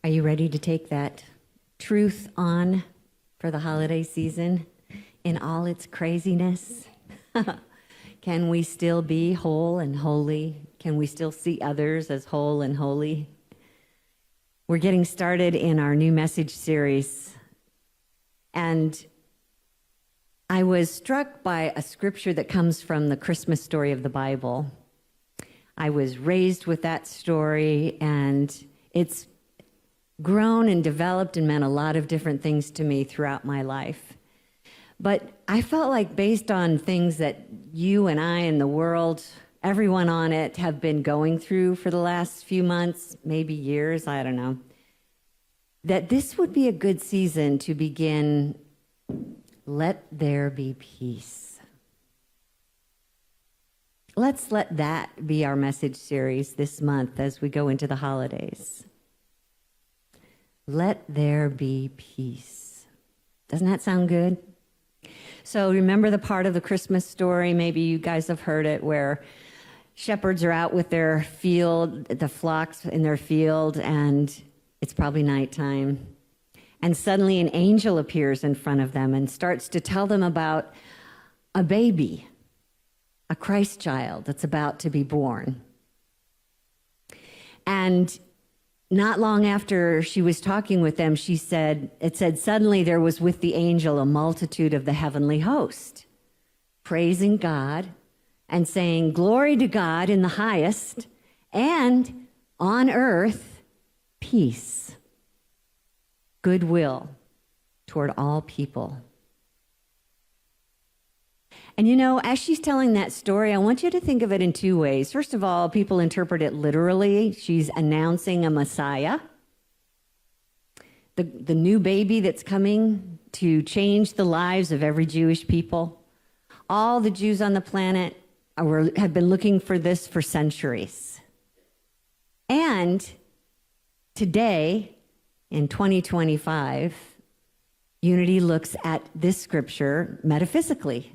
Are you ready to take that truth on for the holiday season in all its craziness? Can we still be whole and holy? Can we still see others as whole and holy? We're getting started in our new message series, and I was struck by a scripture that comes from the Christmas story of the Bible. I was raised with that story, and it's grown and developed and meant a lot of different things to me throughout my life. But I felt like based on things that you and I and the world, everyone on it, have been going through for the last few months, maybe years, I don't know, that this would be a good season to begin, let there be peace. Let's let that be our message series this month as we go into the holidays. Let there be peace. Doesn't that sound good? So remember the part of the Christmas story, maybe you guys have heard it, where shepherds are out with their field, the flocks in their field, and it's probably nighttime. And suddenly an angel appears in front of them and starts to tell them about a baby, a Christ child that's about to be born. And not long after she was talking with them, it said, suddenly there was with the angel a multitude of the heavenly host, praising God and saying, glory to God in the highest, and on earth, peace, goodwill toward all people. And you know, as she's telling that story, I want you to think of it in two ways. First of all, people interpret it literally. She's announcing a Messiah, the new baby that's coming to change the lives of every Jewish people. All the Jews on the planet have been looking for this for centuries. And today, in 2025, Unity looks at this scripture metaphysically.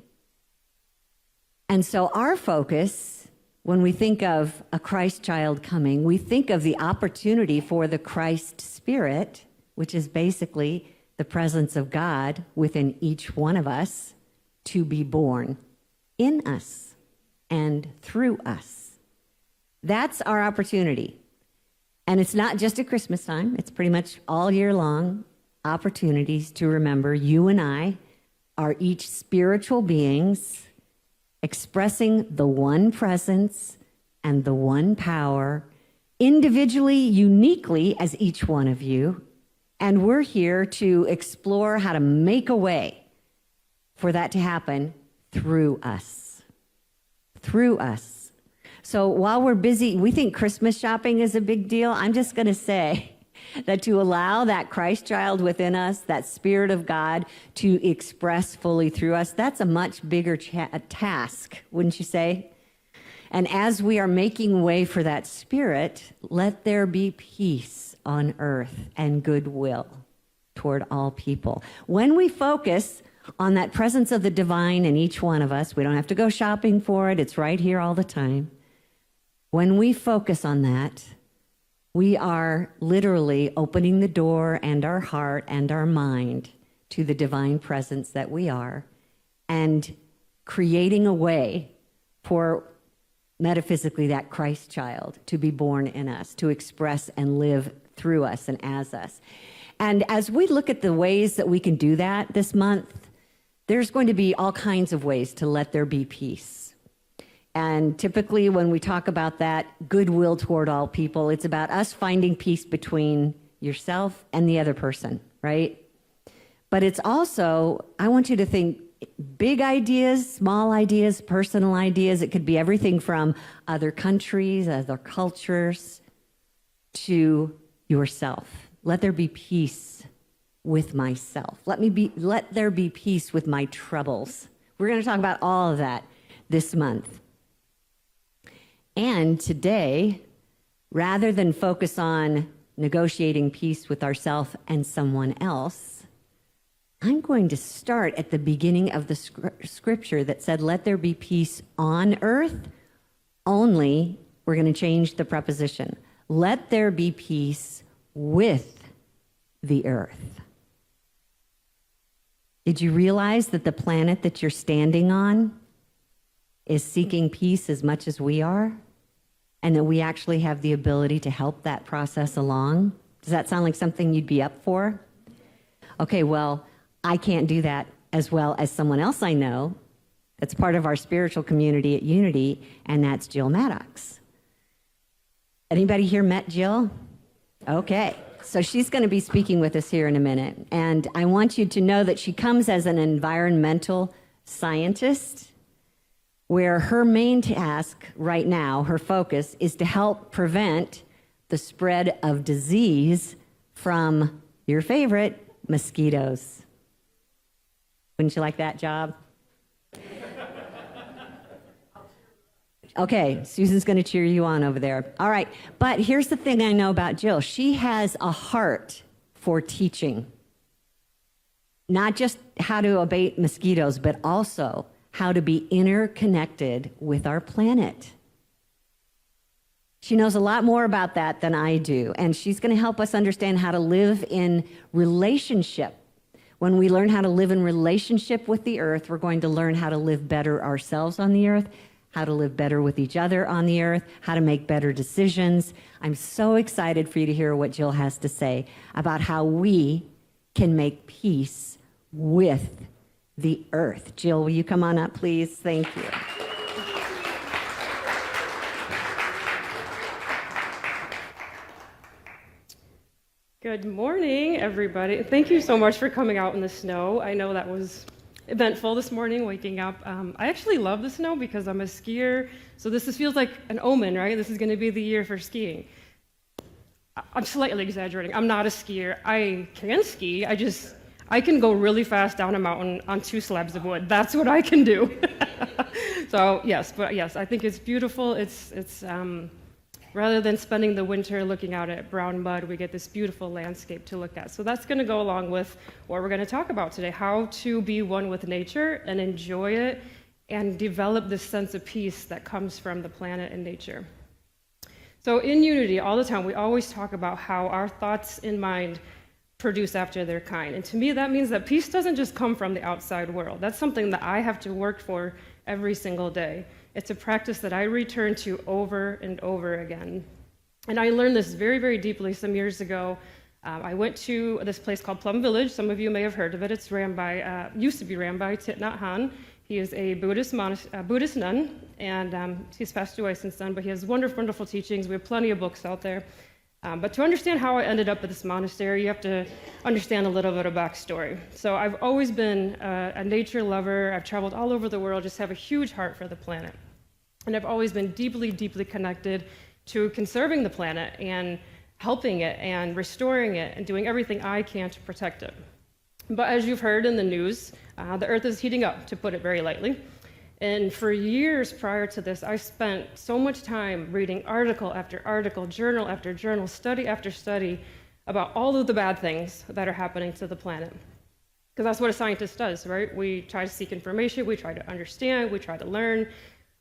And so our focus, when we think of a Christ child coming, we think of the opportunity for the Christ Spirit, which is basically the presence of God within each one of us, to be born in us and through us. That's our opportunity. And it's not just at Christmas time. It's pretty much all year long, opportunities to remember you and I are each spiritual beings expressing the one presence and the one power, individually, uniquely as each one of you. And we're here to explore how to make a way for that to happen through us. Through us. So while we're busy, we think Christmas shopping is a big deal. I'm just going to say that to allow that Christ child within us, that Spirit of God, to express fully through us, that's a much bigger task, wouldn't you say? And as we are making way for that Spirit, let there be peace on earth and goodwill toward all people. When we focus on that presence of the divine in each one of us, we don't have to go shopping for it. It's right here all the time. When we focus on that, we are literally opening the door and our heart and our mind to the divine presence that we are, and creating a way for, metaphysically, that Christ child to be born in us, to express and live through us and as us. And as we look at the ways that we can do that this month, there's going to be all kinds of ways to let there be peace. And typically when we talk about that goodwill toward all people, it's about us finding peace between yourself and the other person, right? But it's also, I want you to think big ideas, small ideas, personal ideas. It could be everything from other countries, other cultures, to yourself. Let there be peace with myself. Let there be peace with my troubles. We're going to talk about all of that this month. And today, rather than focus on negotiating peace with ourselves and someone else, I'm going to start at the beginning of the scripture that said, let there be peace on earth, only we're going to change the preposition. Let there be peace with the earth. Did you realize that the planet that you're standing on is seeking peace as much as we are? And that we actually have the ability to help that process along? Does that sound like something you'd be up for? Okay, well, I can't do that as well as someone else I know that's part of our spiritual community at Unity, and that's Jill Maddox. Anybody here met Jill? Okay, so she's going to be speaking with us here in a minute. And I want you to know that she comes as an environmental scientist, where her main task right now, her focus, is to help prevent the spread of disease from your favorite, mosquitoes. Wouldn't you like that job? Okay, Susan's going to cheer you on over there. All right, but here's the thing I know about Jill. She has a heart for teaching. Not just how to abate mosquitoes, but also how to be interconnected with our planet. She knows a lot more about that than I do, and she's going to help us understand how to live in relationship. When we learn how to live in relationship with the earth, we're going to learn how to live better ourselves on the earth, how to live better with each other on the earth, how to make better decisions. I'm so excited for you to hear what Jill has to say about how we can make peace with the earth. Jill, will you come on up, please? Thank you. Good morning, everybody. Thank you so much for coming out in the snow. I know that was eventful this morning, waking up. I actually love the snow because I'm a skier, so this feels like an omen, right? This is going to be the year for skiing. I'm slightly exaggerating. I'm not a skier. I can ski. I can go really fast down a mountain on 2 slabs of wood. That's what I can do. So yes, I think it's beautiful. It's rather than spending the winter looking out at brown mud, we get this beautiful landscape to look at. So that's going to go along with what we're going to talk about today, how to be one with nature and enjoy it and develop this sense of peace that comes from the planet and nature. So in Unity, all the time, we always talk about how our thoughts in mind produce after their kind. And to me, that means that peace doesn't just come from the outside world. That's something that I have to work for every single day. It's a practice that I return to over and over again. And I learned this very, very deeply some years ago. I went to this place called Plum Village. Some of you may have heard of it. It's used to be ran by Thich Nhat Hanh. He is a Buddhist nun, and he's passed away since then, but he has wonderful, wonderful teachings. We have plenty of books out there. But to understand how I ended up at this monastery, you have to understand a little bit of backstory. So I've always been a nature lover. I've traveled all over the world, just have a huge heart for the planet. And I've always been deeply, deeply connected to conserving the planet and helping it and restoring it and doing everything I can to protect it. But as you've heard in the news, the earth is heating up, to put it very lightly. And for years prior to this, I spent so much time reading article after article, journal after journal, study after study about all of the bad things that are happening to the planet. Because that's what a scientist does, right? We try to seek information, we try to understand, we try to learn.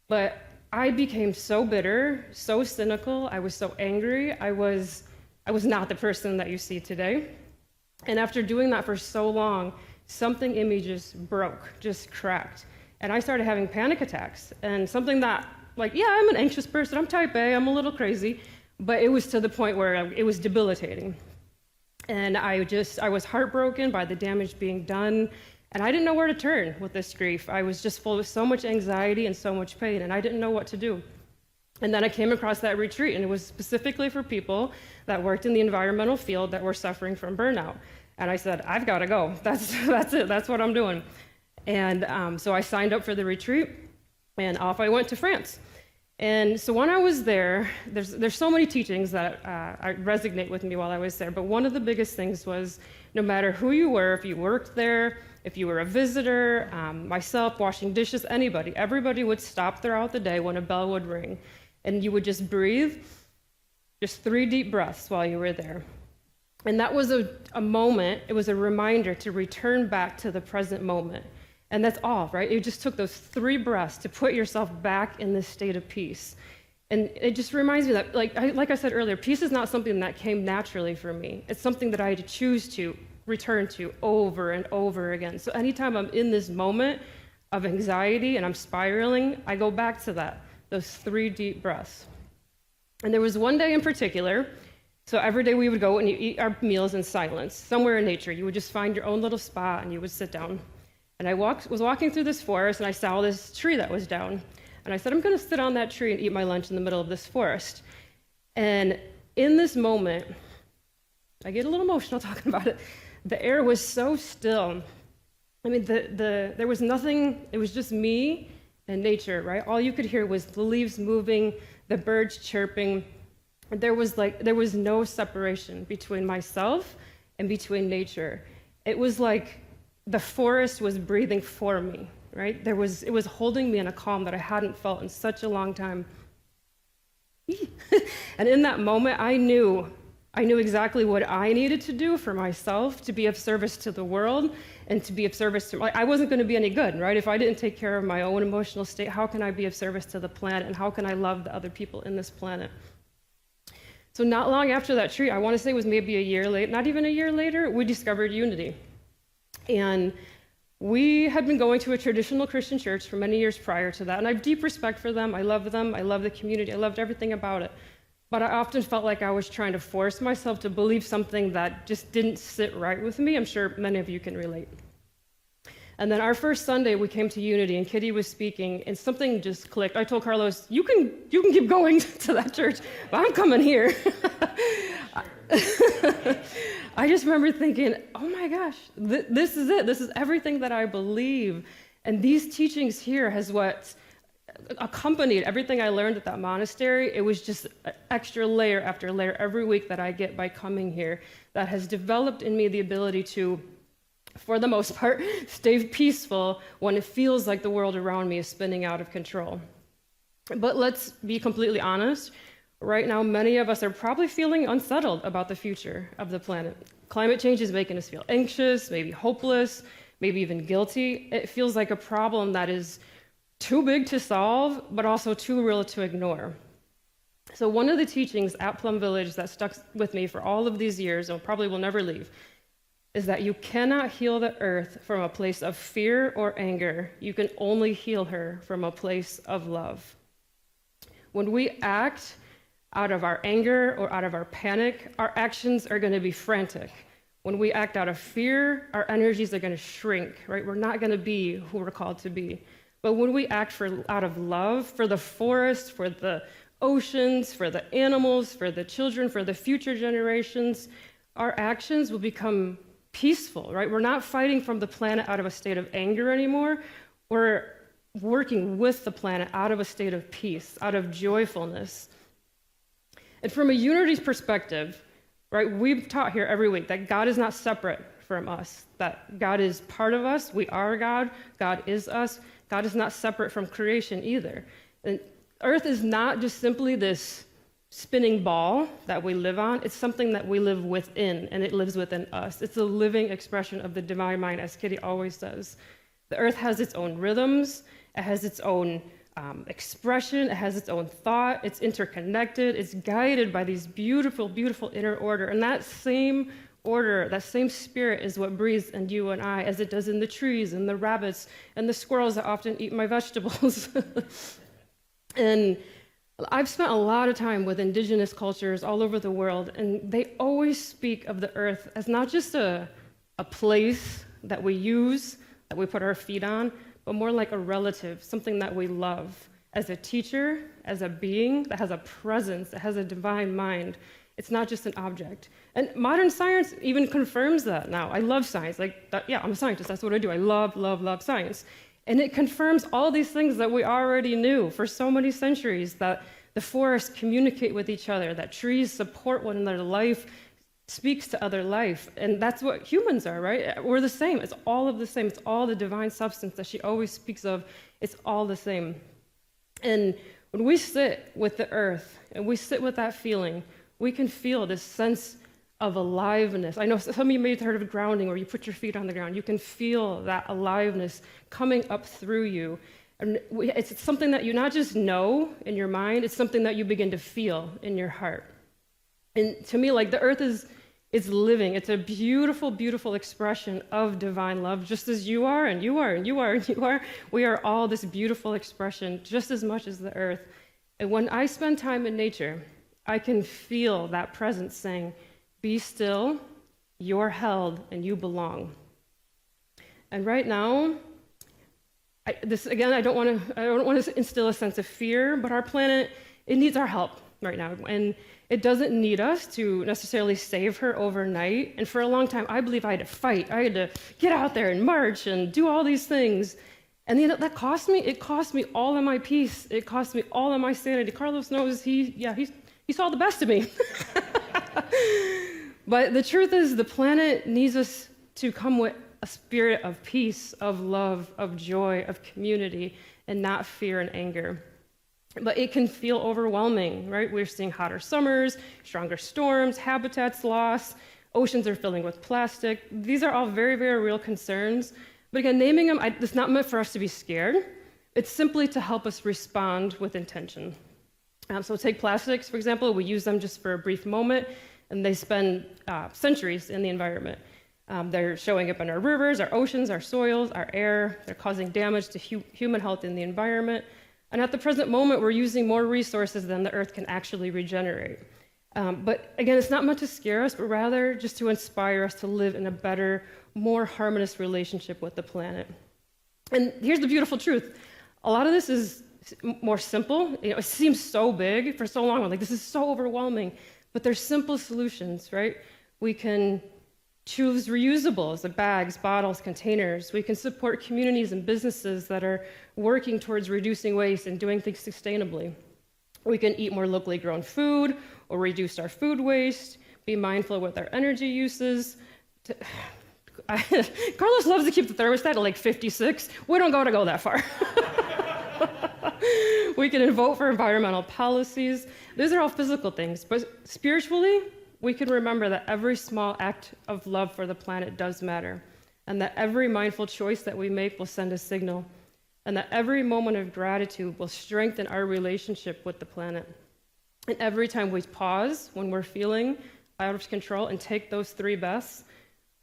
But I became so bitter, so cynical, I was so angry, I was not the person that you see today. And after doing that for so long, something in me just broke, just cracked. And I started having panic attacks. And something that, I'm an anxious person, I'm type A, I'm a little crazy, but it was to the point where it was debilitating. And I was heartbroken by the damage being done. And I didn't know where to turn with this grief. I was just full of so much anxiety and so much pain, and I didn't know what to do. And then I came across that retreat, and it was specifically for people that worked in the environmental field that were suffering from burnout. And I said, I've got to go. That's it. That's what I'm doing. And so I signed up for the retreat, and off I went to France. And so when I was there, there's so many teachings that resonate with me while I was there, but one of the biggest things was no matter who you were, if you worked there, if you were a visitor, myself, washing dishes, everybody would stop throughout the day when a bell would ring, and you would just breathe, just 3 deep breaths while you were there. And that was a moment, it was a reminder to return back to the present moment. And that's all, right? It just took those 3 breaths to put yourself back in this state of peace. And it just reminds me that, like I said earlier, peace is not something that came naturally for me. It's something that I had to choose to return to over and over again. So anytime I'm in this moment of anxiety and I'm spiraling, I go back to that, those 3 deep breaths. And there was one day in particular, so every day we would go and you eat our meals in silence, somewhere in nature. You would just find your own little spot and you would sit down. And I was walking through this forest and I saw this tree that was down. And I said, I'm going to sit on that tree and eat my lunch in the middle of this forest. And in this moment, I get a little emotional talking about it. The air was so still. I mean, there was nothing, it was just me and nature, right? All you could hear was the leaves moving, the birds chirping. There was no separation between myself and between nature. It was like the forest was breathing for me, right? It was holding me in a calm that I hadn't felt in such a long time. And in that moment, I knew exactly what I needed to do for myself to be of service to the world and to be of service to, I wasn't going to be any good, right? If I didn't take care of my own emotional state, how can I be of service to the planet and how can I love the other people in this planet? So not long after that tree, I want to say it was maybe a year late, not even a year later, we discovered Unity. And we had been going to a traditional Christian church for many years prior to that, and I have deep respect for them. I love the community, I loved everything about it. But I often felt like I was trying to force myself to believe something that just didn't sit right with me. I'm sure many of you can relate. And then our first Sunday, we came to Unity, and Kitty was speaking, and something just clicked. I told Carlos, you can keep going to that church, but I'm coming here. I just remember thinking, oh my gosh, this is it. This is everything that I believe. And these teachings here has what accompanied everything I learned at that monastery. It was just an extra layer after layer every week that I get by coming here that has developed in me the ability to, for the most part, stay peaceful when it feels like the world around me is spinning out of control. But let's be completely honest. Right now, many of us are probably feeling unsettled about the future of the planet. Climate change is making us feel anxious, maybe hopeless, maybe even guilty. It feels like a problem that is too big to solve, but also too real to ignore. So one of the teachings at Plum Village that stuck with me for all of these years, and probably will never leave, is that you cannot heal the earth from a place of fear or anger. You can only heal her from a place of love. When we act out of our anger or out of our panic, our actions are going to be frantic. When we act out of fear, our energies are going to shrink, right? We're not going to be who we're called to be. But when we act out of love for the forest, for the oceans, for the animals, for the children, for the future generations, our actions will become peaceful, right? We're not fighting from the planet out of a state of anger anymore. We're working with the planet out of a state of peace, out of joyfulness. And from a Unity's perspective, right, we've taught here every week that God is not separate from us, that God is part of us, we are God, God is us, God is not separate from creation either. And Earth is not just simply this spinning ball that we live on, it's something that we live within, and it lives within us. It's a living expression of the divine mind, as Kitty always says. The Earth has its own rhythms, it has its own expression, it has its own thought, it's interconnected, it's guided by these beautiful, beautiful inner order. And that same order, that same spirit is what breathes in you and I, as it does in the trees and the rabbits and the squirrels that often eat my vegetables. And I've spent a lot of time with indigenous cultures all over the world, and they always speak of the earth as not just a place that we use, that we put our feet on, but more like a relative, something that we love. As a teacher, as a being that has a presence, that has a divine mind. It's not just an object. And modern science even confirms that now. I love science. I'm a scientist. That's what I do. I love, love, love science. And it confirms all these things that we already knew for so many centuries, that the forests communicate with each other, that trees support one another, life speaks to other life. And that's what humans are, right? We're the same. It's all of the same. It's all the divine substance that she always speaks of. It's all the same. And when we sit with the earth and we sit with that feeling, we can feel this sense of aliveness. I know some of you may have heard of grounding, where you put your feet on the ground. You can feel that aliveness coming up through you. It's something that you not just know in your mind, it's something that you begin to feel in your heart. And to me, like the earth is living. It's a beautiful, beautiful expression of divine love, just as you are, and you are, and you are, and you are. We are all this beautiful expression, just as much as the earth. And when I spend time in nature, I can feel that presence saying, be still, you're held, and you belong. And right now, I don't want to instill a sense of fear, but our planet, it needs our help right now. And it doesn't need us to necessarily save her overnight. And for a long time, I believe I had to fight. I had to get out there and march and do all these things. And that cost me. It cost me all of my peace. It cost me all of my sanity. Carlos knows he saw the best of me. But the truth is, the planet needs us to come with a spirit of peace, of love, of joy, of community, and not fear and anger. But it can feel overwhelming, right? We're seeing hotter summers, stronger storms, habitats lost, oceans are filling with plastic. These are all very, very real concerns. But again, naming them, it's not meant for us to be scared. It's simply to help us respond with intention. So take plastics, for example. We use them just for a brief moment, and they spend centuries in the environment. They're showing up in our rivers, our oceans, our soils, our air. They're causing damage to human health in the environment. And at the present moment, we're using more resources than the earth can actually regenerate. But again, it's not meant to scare us, but rather just to inspire us to live in a better, more harmonious relationship with the planet. And here's the beautiful truth. A lot of this is more simple. It seems so big for so long. I'm like, this is so overwhelming. But there's simple solutions, right? We can choose reusables, like bags, bottles, containers. We can support communities and businesses that are working towards reducing waste and doing things sustainably. We can eat more locally grown food or reduce our food waste, be mindful with our energy uses. Carlos loves to keep the thermostat at like 56. We don't gotta go that far. We can vote for environmental policies. These are all physical things, but spiritually, we can remember that every small act of love for the planet does matter, and that every mindful choice that we make will send a signal, and that every moment of gratitude will strengthen our relationship with the planet. And every time we pause when we're feeling out of control and take those 3 breaths,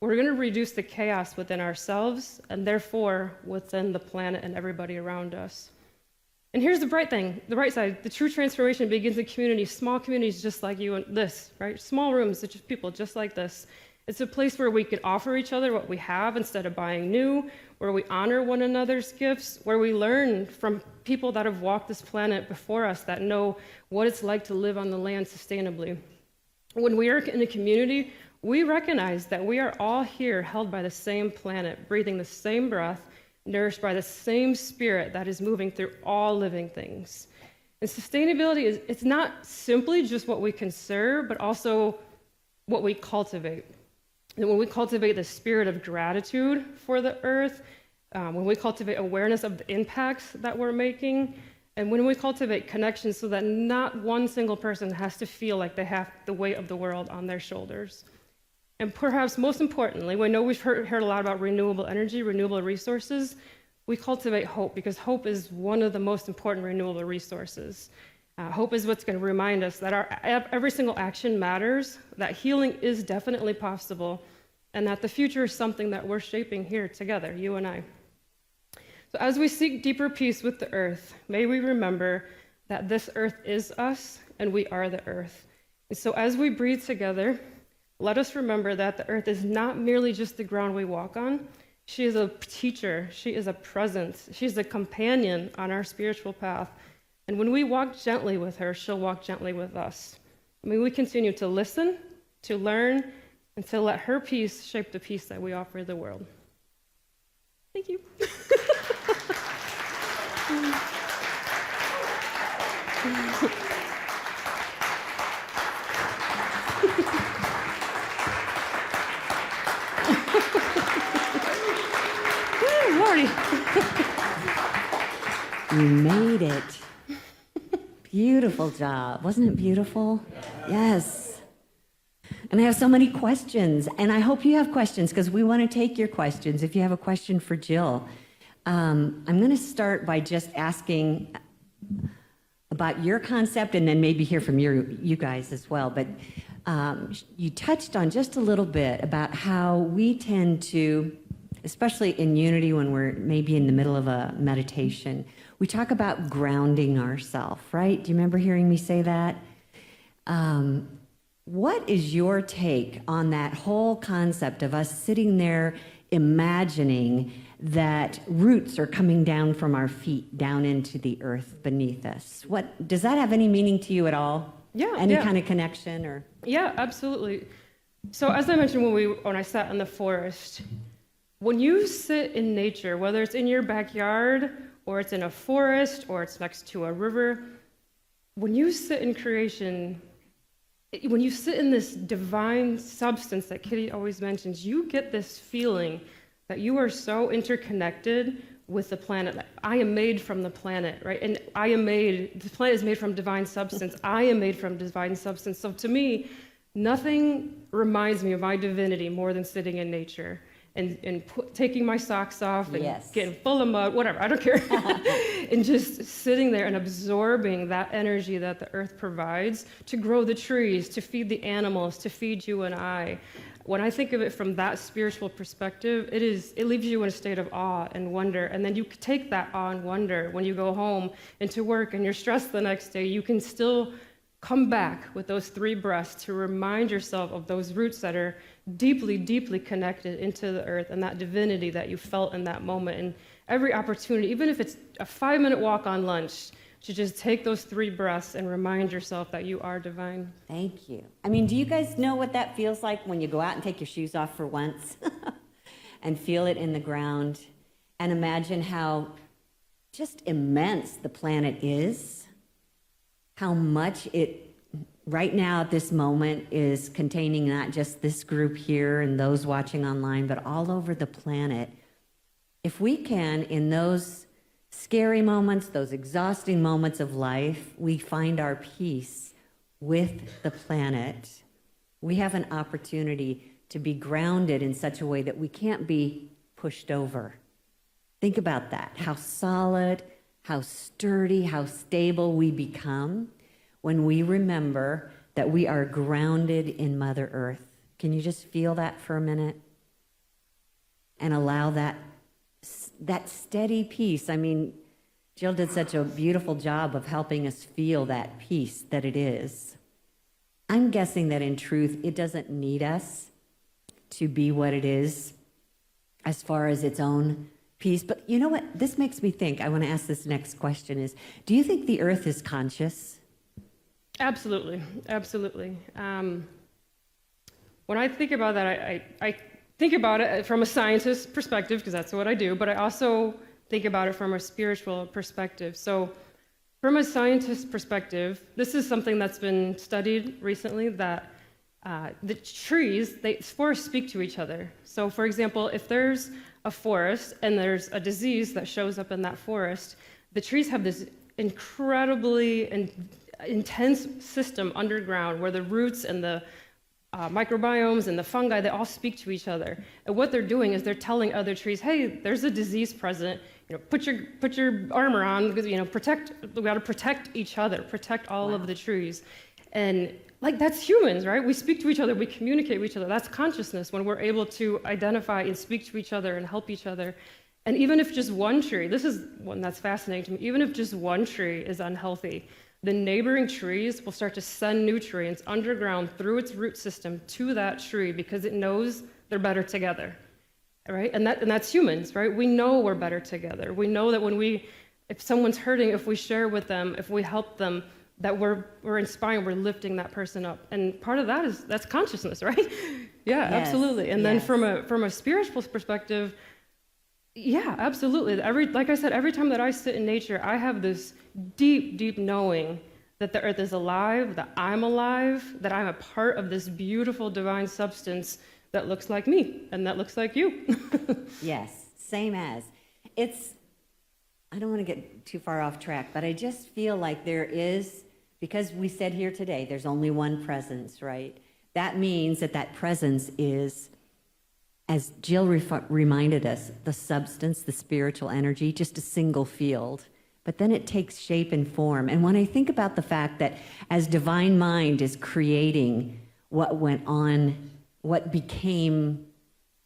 we're going to reduce the chaos within ourselves and therefore within the planet and everybody around us. And here's the bright side. The true transformation begins in communities, small communities just like you and this, right? Small rooms, it's just people just like this. It's a place where we can offer each other what we have instead of buying new, where we honor one another's gifts, where we learn from people that have walked this planet before us that know what it's like to live on the land sustainably. When we are in a community, we recognize that we are all here held by the same planet, breathing the same breath, nourished by the same spirit that is moving through all living things. And sustainability it's not simply just what we conserve, but also what we cultivate. And when we cultivate the spirit of gratitude for the earth, when we cultivate awareness of the impacts that we're making, and when we cultivate connections so that not one single person has to feel like they have the weight of the world on their shoulders. And perhaps most importantly, we know we've heard a lot about renewable energy, renewable resources. We cultivate hope because hope is one of the most important renewable resources. Hope is what's going to remind us that every single action matters, that healing is definitely possible, and that the future is something that we're shaping here together, you and I. So as we seek deeper peace with the earth, may we remember that this earth is us and we are the earth. And so as we breathe together, let us remember that the earth is not merely just the ground we walk on. She is a teacher. She is a presence. She's a companion on our spiritual path. And when we walk gently with her, she'll walk gently with us. May we continue to listen, to learn, and to let her peace shape the peace that we offer the world. Thank you. Lordy. You made it. Beautiful job. Wasn't it beautiful? Yes. And I have so many questions, and I hope you have questions because we want to take your questions. If you have a question for Jill, I'm going to start by just asking about your concept and then maybe hear from you guys as well. But you touched on just a little bit about how we tend to, especially in unity when we're maybe in the middle of a meditation, we talk about grounding ourselves, right? Do you remember hearing me say that? What is your take on that whole concept of us sitting there imagining that roots are coming down from our feet down into the earth beneath us? What does that have any meaning to you at all? Yeah. Any kind of connection or? Yeah, absolutely. So as I mentioned when I sat in the forest, when you sit in nature, whether it's in your backyard or it's in a forest or it's next to a river, when you sit in creation, when you sit in this divine substance that Kitty always mentions, you get this feeling that you are so interconnected with the planet. That I am made from the planet, right? And the planet is made from divine substance. I am made from divine substance. So to me, nothing reminds me of my divinity more than sitting in nature and taking my socks off and getting full of mud, whatever, I don't care. And just sitting there and absorbing that energy that the earth provides to grow the trees, to feed the animals, to feed you and I. When I think of it from that spiritual perspective, it leaves you in a state of awe and wonder. And then you take that awe and wonder when you go home and to work and you're stressed the next day, you can still come back with those 3 breaths to remind yourself of those roots that are deeply, deeply connected into the earth and that divinity that you felt in that moment. And every opportunity, even if it's a 5-minute walk on lunch, to just take those 3 breaths and remind yourself that you are divine. Thank you. I mean, do you guys know what that feels like when you go out and take your shoes off for once and feel it in the ground and imagine how just immense the planet is, how much it right now at this moment is containing not just this group here and those watching online, but all over the planet. If we can, in those scary moments, those exhausting moments of life, we find our peace with the planet, we have an opportunity to be grounded in such a way that we can't be pushed over. Think about that, how solid, how sturdy, how stable we become when we remember that we are grounded in Mother Earth. Can you just feel that for a minute? And allow that steady peace. I mean, Jill did such a beautiful job of helping us feel that peace that it is. I'm guessing that in truth, it doesn't need us to be what it is as far as its own peace. But you know what? This makes me think. I want to ask this next question is, do you think the earth is conscious? Absolutely, absolutely. When I think about that, I think about it from a scientist's perspective, because that's what I do, but I also think about it from a spiritual perspective. So from a scientist's perspective, this is something that's been studied recently, that the trees, forests speak to each other. So for example, if there's a forest and there's a disease that shows up in that forest, the trees have this incredibly intense system underground where the roots and the microbiomes and the fungi, they all speak to each other. And what they're doing is they're telling other trees, hey, there's a disease present, put your armor on, because, we got to protect each other, protect all of the trees. And that's humans, right? We speak to each other, we communicate with each other. That's consciousness, when we're able to identify and speak to each other and help each other. And even if just one tree, this is one that's fascinating to me, even if just one tree is unhealthy, the neighboring trees will start to send nutrients underground through its root system to that tree because it knows they're better together, right? And that's humans, right? We know we're better together. We know that if someone's hurting, if we share with them, if we help them, that we're inspiring, we're lifting that person up. And part of that's consciousness, right? Yeah, yes, absolutely. And then from a spiritual perspective, yeah, absolutely. Like I said, every time that I sit in nature, I have this deep, deep knowing that the earth is alive, that I'm alive, that I'm a part of this beautiful divine substance that looks like me and that looks like you. Yes, same as. I don't want to get too far off track, but I just feel like there is, because we said here today, there's only one presence, right? That means that presence is as Jill reminded us, the substance, the spiritual energy, just a single field. But then it takes shape and form. And when I think about the fact that as divine mind is creating what went on, what became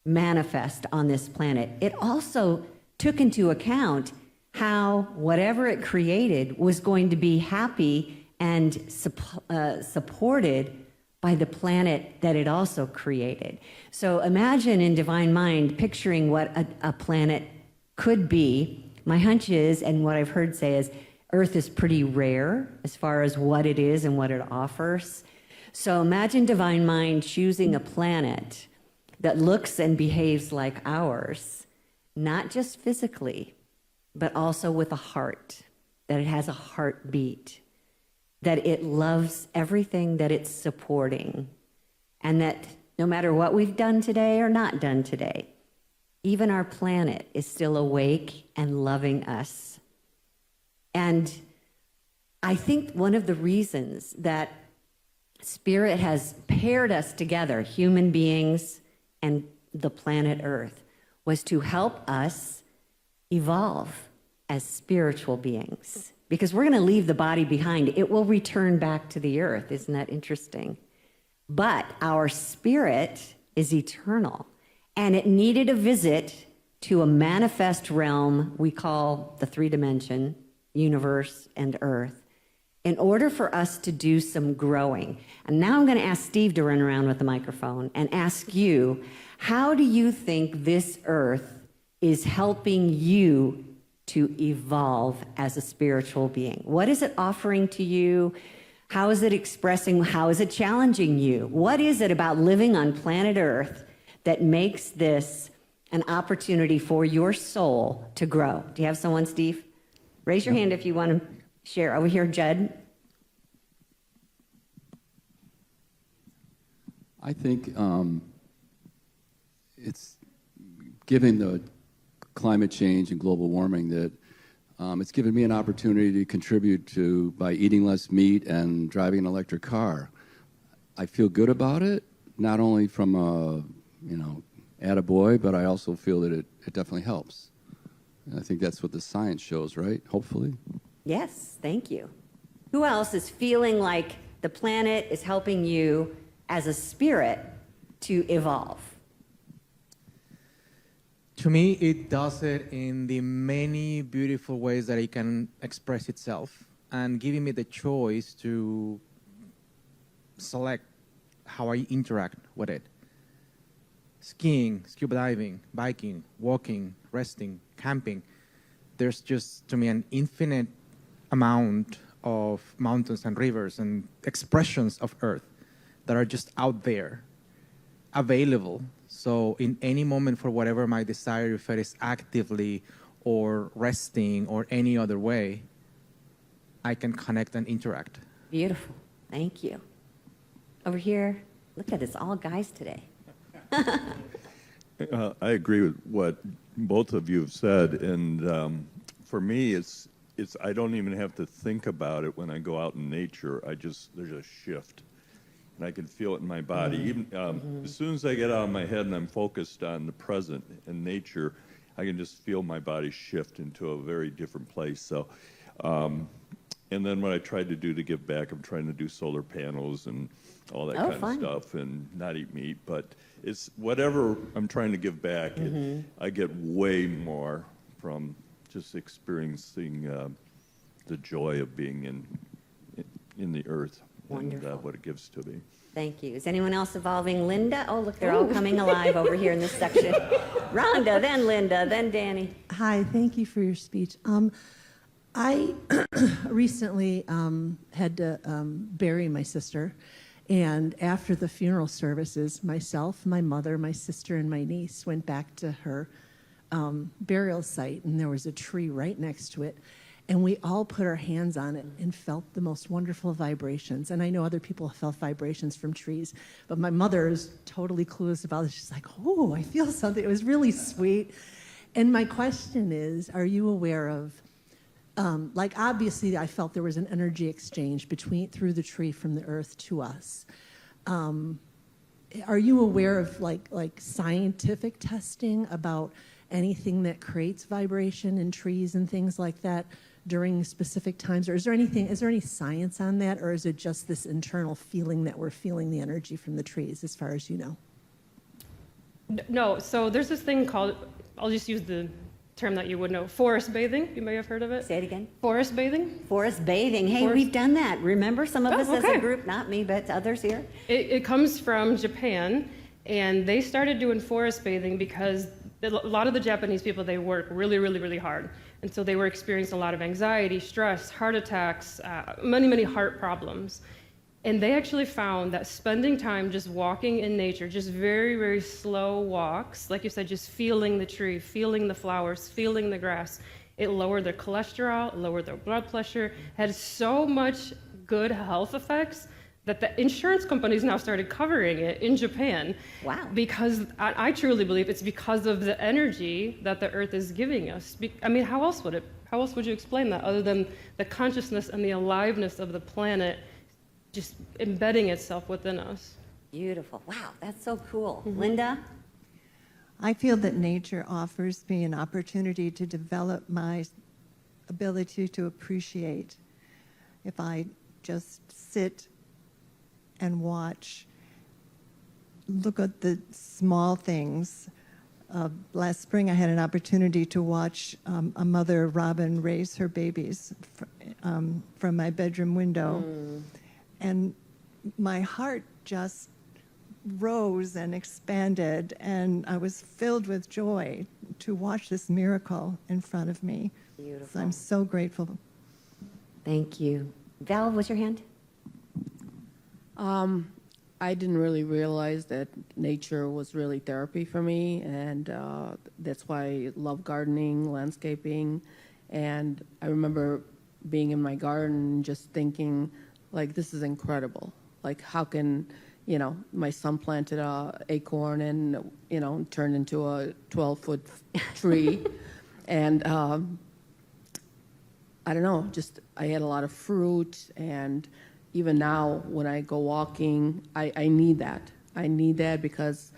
manifest on this planet, it also took into account how whatever it created was going to be happy and supported by the planet that it also created. So imagine in divine mind picturing what a planet could be. My hunch is, and what I've heard say is, Earth is pretty rare as far as what it is and what it offers. So imagine divine mind choosing a planet that looks and behaves like ours, not just physically, but also with a heart, that it has a heartbeat, that it loves everything that it's supporting, and that no matter what we've done today or not done today, even our planet is still awake and loving us. And I think one of the reasons that Spirit has paired us together, human beings and the planet Earth, was to help us evolve as spiritual beings. Because we're going to leave the body behind. It will return back to the earth. Isn't that interesting? But our spirit is eternal. And it needed a visit to a manifest realm we call the three-dimension, universe and earth, in order for us to do some growing. And now I'm going to ask Steve to run around with the microphone and ask you, how do you think this earth is helping you to evolve as a spiritual being? What is it offering to you? How is it expressing? How is it challenging you? What is it about living on planet Earth that makes this an opportunity for your soul to grow? Do you have someone, Steve? Raise your hand if you want to share. Over here, Judd. I think it's given the climate change and global warming that it's given me an opportunity to contribute to by eating less meat and driving an electric car. I feel good about it, not only from a, attaboy, but I also feel that it definitely helps. And I think that's what the science shows, right? Hopefully. Yes, thank you. Who else is feeling like the planet is helping you as a spirit to evolve? To me, it does it in the many beautiful ways that it can express itself, and giving me the choice to select how I interact with it. Skiing, scuba diving, biking, walking, resting, camping. There's just, to me, an infinite amount of mountains and rivers and expressions of Earth that are just out there, available. So in any moment, for whatever my desire, if it is actively or resting or any other way, I can connect and interact. Beautiful. Thank you. Over here, look at this, all guys today. I agree with what both of you have said, and for me, it's I don't even have to think about it when I go out in nature. There's a shift. And I can feel it in my body. Even as soon as I get out of my head and I'm focused on the present and nature, I can just feel my body shift into a very different place. So, and then what I tried to do to give back, I'm trying to do solar panels and all that kind of stuff, and not eat meat. But it's whatever I'm trying to give back. I get way more from just experiencing the joy of being in the earth. Wonderful. And what it gives to me. Thank you. Is anyone else evolving? Linda? Oh, look, they're all coming alive over here in this section. Rhonda, then Linda, then Danny. Hi, thank you for your speech. I recently had to bury my sister, and after the funeral services, myself, my mother, my sister, and my niece went back to her burial site, and there was a tree right next to it. And we all put our hands on it and felt the most wonderful vibrations. And I know other people have felt vibrations from trees, but my mother is totally clueless about it. She's like, oh, I feel something. It was really sweet. And my question is, are you aware of, obviously I felt there was an energy exchange through the tree from the earth to us. are you aware of like scientific testing about anything that creates vibration in trees and things like that during specific times? Or is there any science on that, or is it just this internal feeling that we're feeling the energy from the trees, as far as you know? No, so there's this thing called, I'll just use the term that you would know, forest bathing. You may have heard of it. Say it again. Forest bathing. Forest bathing. Hey, Forest- we've done that. Remember, some of us as okay. a group, not me, but others here. It comes from Japan, and they started doing forest bathing because a lot of the Japanese people, they work really, really, really hard. And so they were experiencing a lot of anxiety, stress, heart attacks, many, many heart problems. And they actually found that spending time just walking in nature, just very, very slow walks, like you said, just feeling the tree, feeling the flowers, feeling the grass, it lowered their cholesterol, it lowered their blood pressure, had so much good health effects that the insurance companies now started covering it in Japan. Wow. Because I truly believe it's because of the energy that the earth is giving us. I mean, how else would you explain that other than the consciousness and the aliveness of the planet just embedding itself within us? Beautiful. Wow, that's so cool. Linda? I feel that nature offers me an opportunity to develop my ability to appreciate. If I just sit and watch, look at the small things. Last spring, I had an opportunity to watch a mother robin raise her babies from my bedroom window. And my heart just rose and expanded, and I was filled with joy to watch this miracle in front of me. Beautiful. So I'm so grateful. Thank you. Val, what's your hand? I didn't really realize that nature was really therapy for me, and that's why I love gardening, landscaping. And I remember being in my garden and just thinking, like, this is incredible. Like, how can, my son planted a acorn and, turned into a 12-foot tree. And I don't know, just I had a lot of fruit, and even now when I go walking, I need that. I need that because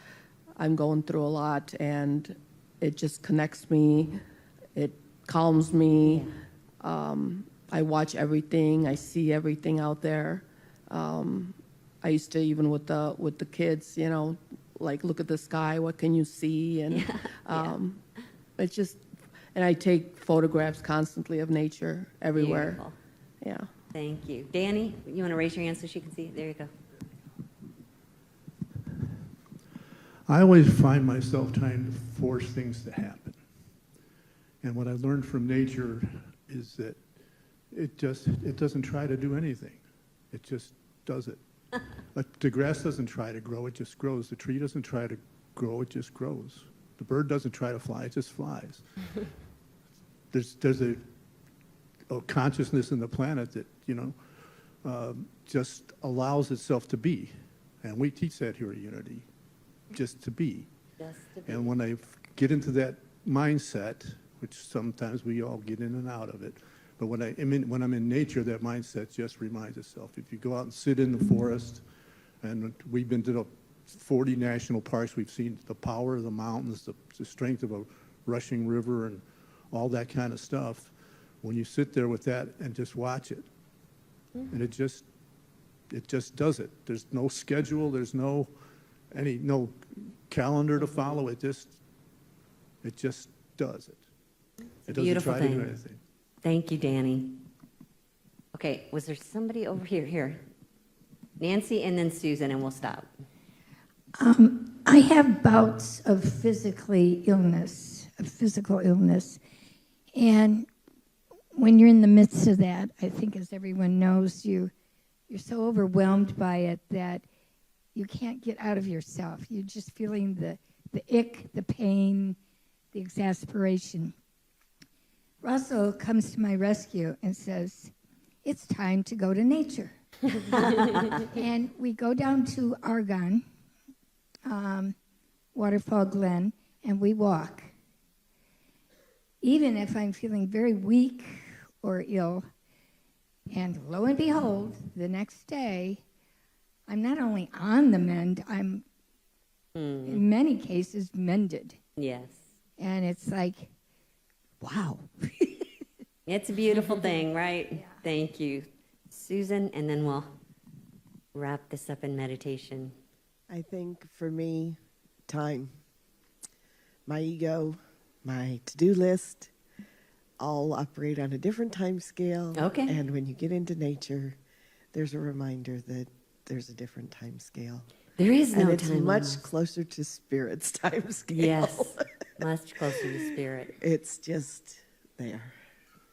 I'm going through a lot, and it just connects me. It calms me. Yeah. I watch everything. I see everything out there. I used to, even with the kids, like, look at the sky. What can you see? And it's just, and I take photographs constantly of nature everywhere. Beautiful. Yeah. Thank you. Danny, you want to raise your hand so she can see? There you go. I always find myself trying to force things to happen. And what I learned from nature is that it doesn't try to do anything. It just does it. Like, the grass doesn't try to grow, it just grows. The tree doesn't try to grow, it just grows. The bird doesn't try to fly, it just flies. There's a consciousness in the planet that, just allows itself to be. And we teach that here at Unity, just to be. Just to be. And when I get into that mindset, which sometimes we all get in and out of it, but when I'm in nature, that mindset just reminds itself. If you go out and sit in the forest, and we've been to the 40 national parks, we've seen the power of the mountains, the strength of a rushing river, and all that kind of stuff. When you sit there with that and just watch it, and it just does it. There's no schedule, there's no calendar to follow. It just does it. It doesn't Beautiful try to do thing. anything. Thank you, Danny. Okay, was there somebody over here? Here. Nancy and then Susan, and we'll stop. I have bouts of physical illness, and when you're in the midst of that, I think, as everyone knows, you're so overwhelmed by it that you can't get out of yourself. You're just feeling the ick, the pain, the exasperation. Russell comes to my rescue and says, "It's time to go to nature." And we go down to Argonne, Waterfall Glen, and we walk. Even if I'm feeling very weak or ill, and lo and behold, the next day, I'm not only on the mend, I'm in many cases, mended. Yes. And it's like, wow. It's a beautiful thing, right? Thank you, Susan, and then we'll wrap this up in meditation. I think for me, time. My ego, my to-do list, all operate on a different time scale. Okay. And when you get into nature, there's a reminder that there's a different time scale. There is no and it's time much almost. closer to spirit's time scale. Yes, much closer to spirit. It's just there.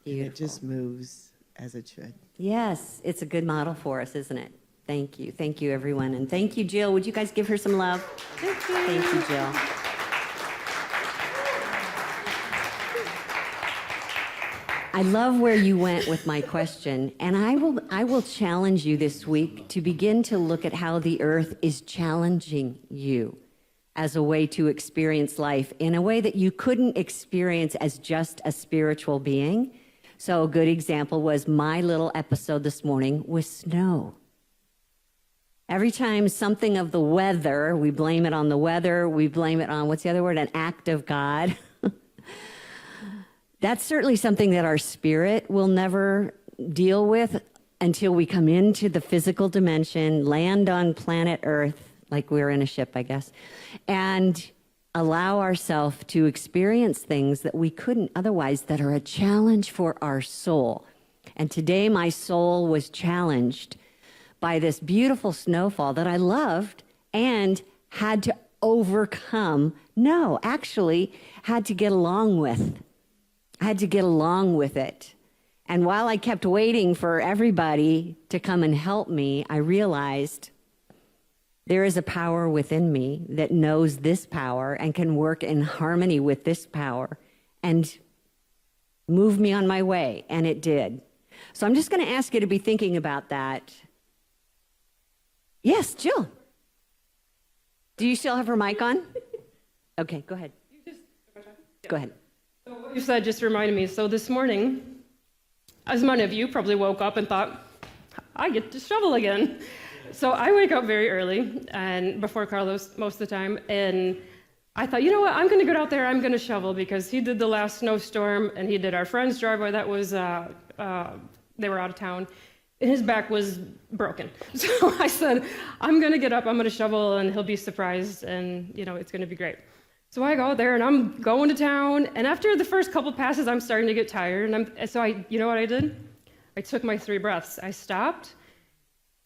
And Beautiful. it just moves as it should. Yes, it's a good model for us, isn't it? Thank you. Thank you, everyone. And thank you, Jill. Would you guys give her some love? Thank you, Jill. I love where you went with my question, and I will challenge you this week to begin to look at how the earth is challenging you as a way to experience life in a way that you couldn't experience as just a spiritual being. So a good example was my little episode this morning with snow. Every time something of the weather, we blame it on the weather, we blame it on, what's the other word, an act of God. That's certainly something that our spirit will never deal with until we come into the physical dimension, land on planet Earth, like we're in a ship, I guess, and allow ourselves to experience things that we couldn't otherwise, that are a challenge for our soul. And today my soul was challenged by this beautiful snowfall that I loved and had to overcome. No, actually had to get along with. I had to get along with it. And while I kept waiting for everybody to come and help me, I realized there is a power within me that knows this power and can work in harmony with this power and move me on my way. And it did. So I'm just going to ask you to be thinking about that. Yes, Jill. Do you still have her mic on? Okay, go ahead. Go ahead. So what you said just reminded me. So this morning, as many of you probably woke up and thought, I get to shovel again. So I wake up very early, and before Carlos most of the time, and I thought, you know what, I'm going to get out there, I'm going to shovel, because he did the last snowstorm, and he did our friend's driveway that was, they were out of town, and his back was broken. So I said, I'm going to get up, I'm going to shovel, and he'll be surprised, and, you know, it's going to be great. So I go out there, and I'm going to town, and after the first couple passes, I'm starting to get tired, and you know what I did? I took my 3 breaths. I stopped,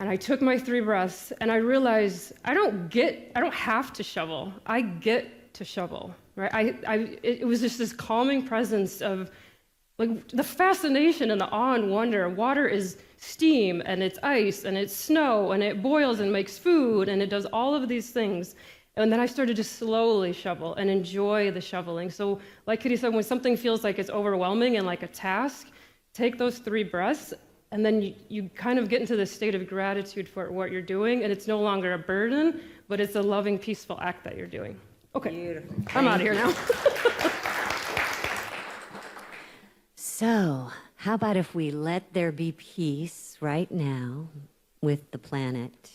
and I took my 3 breaths, and I realized I don't have to shovel. I get to shovel, right? It was just this calming presence of, like, the fascination and the awe and wonder. Water is steam, and it's ice, and it's snow, and it boils and makes food, and it does all of these things. And then I started to slowly shovel and enjoy the shoveling. So like Kitty said, when something feels like it's overwhelming and like a task, take those 3 breaths, and then you kind of get into this state of gratitude for what you're doing, and it's no longer a burden, but it's a loving, peaceful act that you're doing. Okay, beautiful. I'm out of here now. So, how about if we let there be peace right now with the planet?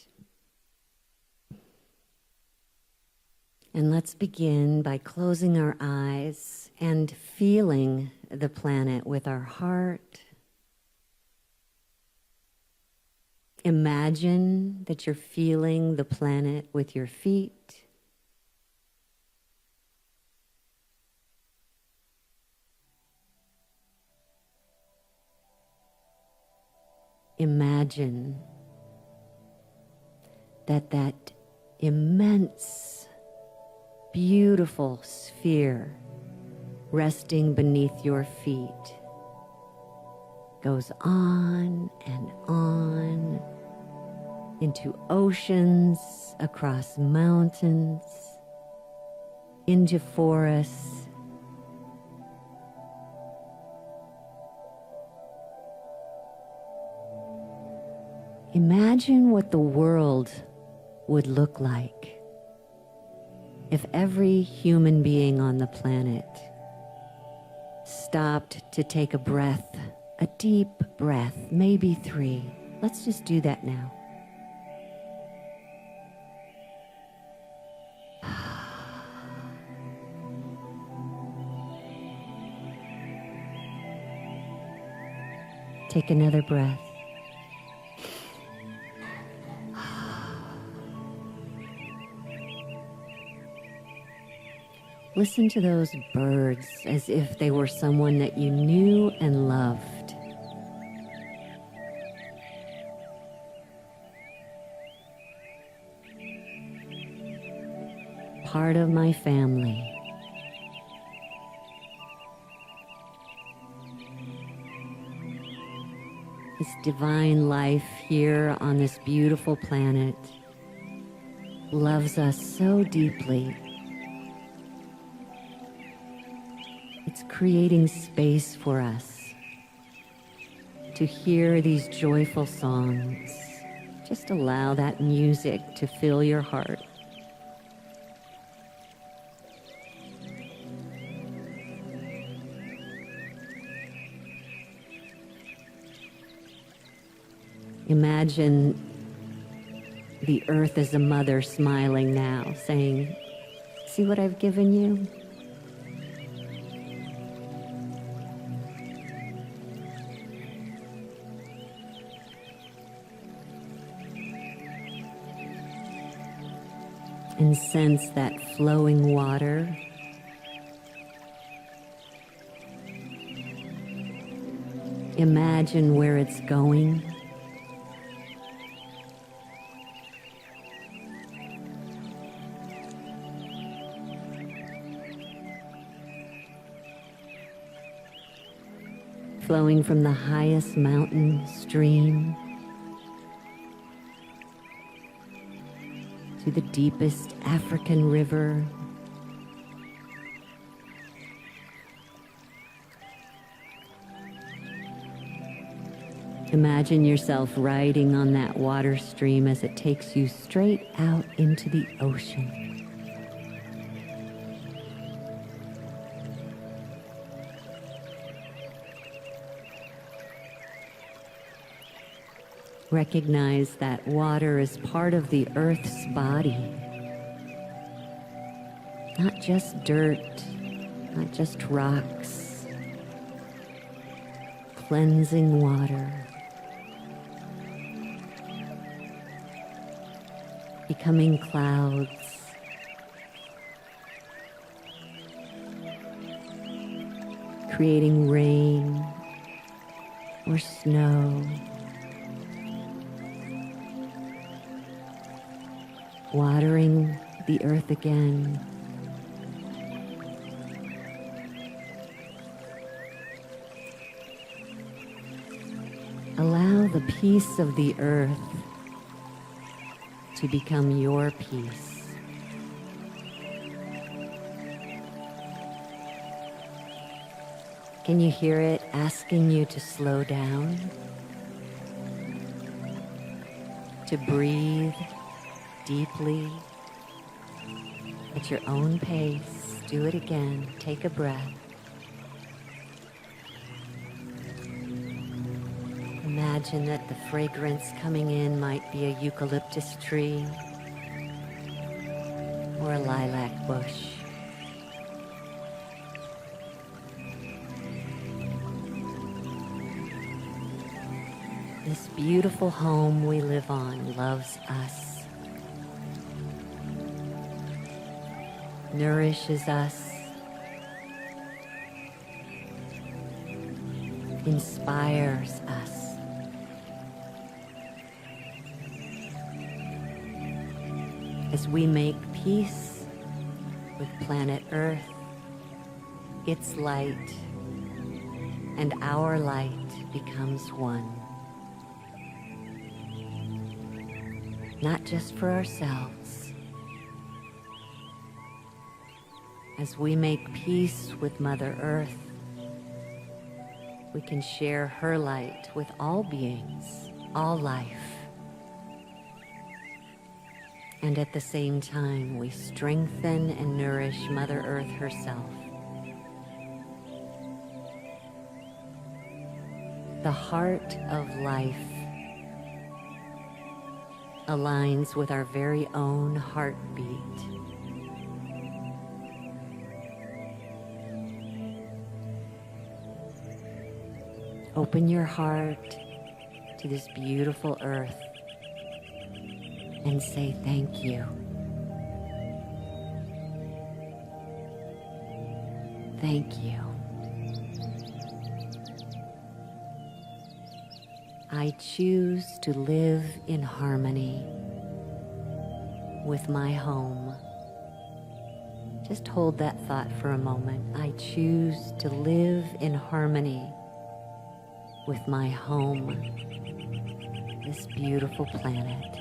And let's begin by closing our eyes and feeling the planet with our heart. Imagine that you're feeling the planet with your feet. Imagine that immense, beautiful sphere resting beneath your feet goes on and on into oceans, across mountains, into forests. Imagine what the world would look like if every human being on the planet stopped to take a breath, a deep breath, maybe 3. Let's just do that now. Take another breath. Listen to those birds as if they were someone that you knew and loved. Part of my family. This divine life here on this beautiful planet loves us so deeply. It's creating space for us to hear these joyful songs. Just allow that music to fill your heart. Imagine the earth as a mother smiling now, saying, "See what I've given you?" And sense that flowing water. Imagine where it's going. Flowing from the highest mountain stream to the deepest African river. Imagine yourself riding on that water stream as it takes you straight out into the ocean. Recognize that water is part of the earth's body. Not just dirt, not just rocks. Cleansing water. Becoming clouds. Creating rain or snow. Watering the earth again. Allow the peace of the earth to become your peace. Can you hear it asking you to slow down? To breathe deeply at your own pace. Do it again. Take a breath. Imagine that the fragrance coming in might be a eucalyptus tree or a lilac bush. This beautiful home we live on loves us. Nourishes us, inspires us. As we make peace with planet Earth, its light and our light becomes one. Not just for ourselves. As we make peace with Mother Earth, we can share her light with all beings, all life. And at the same time, we strengthen and nourish Mother Earth herself. The heart of life aligns with our very own heartbeat. Open your heart to this beautiful earth and say thank you. Thank you. I choose to live in harmony with my home. Just hold that thought for a moment. I choose to live in harmony with my home, this beautiful planet.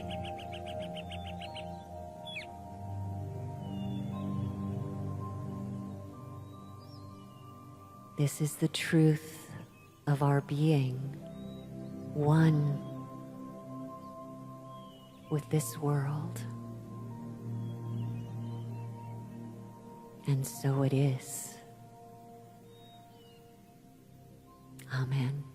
This is the truth of our being, one with this world. And so it is. Amen.